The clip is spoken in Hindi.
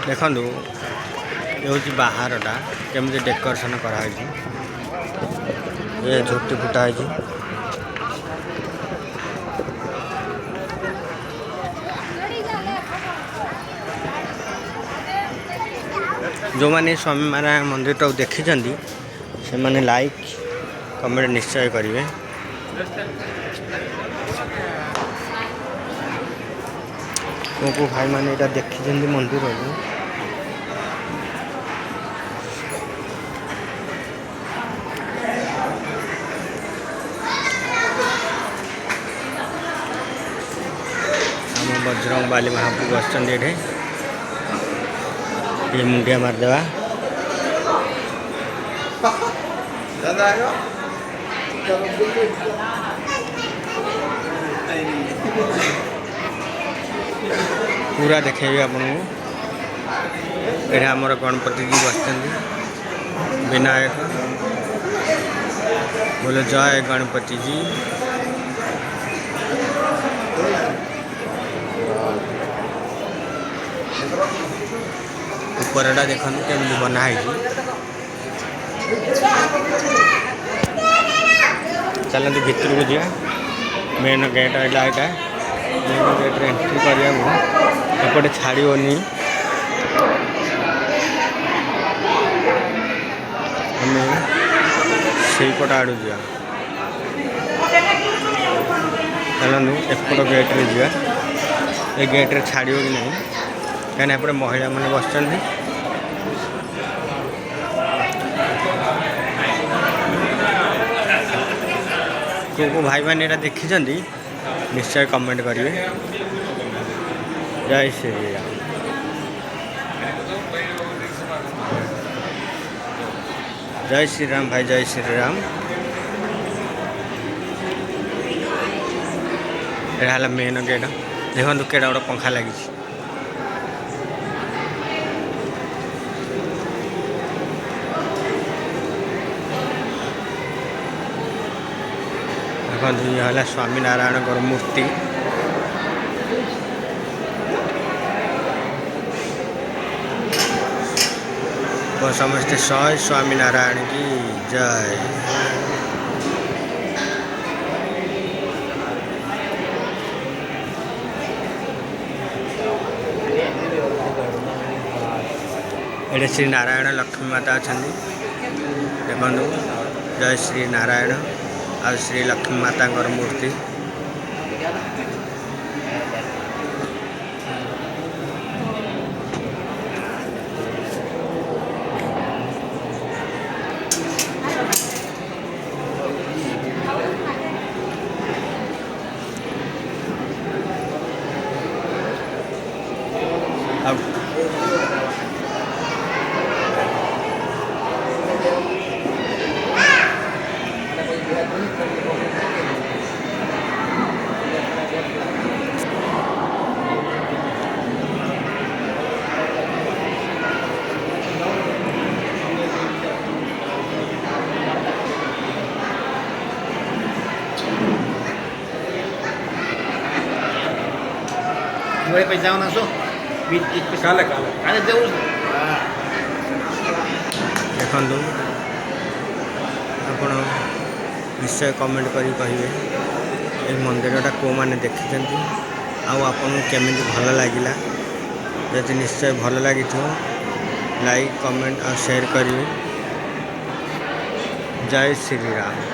देखु ये हूँ बाहरटा केमी डेकोरेशन कराई ये झोटी फुटा है जो मैंने स्वामी नारायण मंदिर टाक देखी से मैंने लाइक कमेंट निश्चय करेंगे। को भाई मैंने यहाँ देखी मंदिर आम बजरंग बाली महाप्रभु आसछन्ति ये मुंडिया मारदेवा पूरा देखेबी आपन को ये आमर गणपति जी बसचंदी विनायक बोले जय गणपति जी। ऊपरटा देखो केमी बनाई चलते भितर को जा मेन गेट यहाँ मेन गेट एंट्री करपटे छाड़नी आम से पट आड़ जा चलू एपट गेट्रे जा ये गेट्रे छाड़ कि नहीं कहीं एपटे महिला मैंने बस को भाई मैंने यहाँ देखी निश्चय कमेंट करेंगे। जय श्री राम। जय श्री राम भाई जय श्री राम। यहाँ मेन गेट देखो केड़ा गोटे पंखा लगी देखो स्वामी नारायण मूर्ति समस्ते सय स्वामी नारायण की जय। ये श्री नारायण लक्ष्मी माता अच्छा देखो जय श्री नारायण आ श्री लक्ष्मी माता मूर्ति पैसा होना सो काले काले काले देऊ देखो आप निश्चय कमेंट करी कहिए ये मंदिरटा को मैंने देखी आपन केमी भल लगिला जदि निश्चय भल लगी लाइक कमेंट और शेयर करिए। जय श्री राम।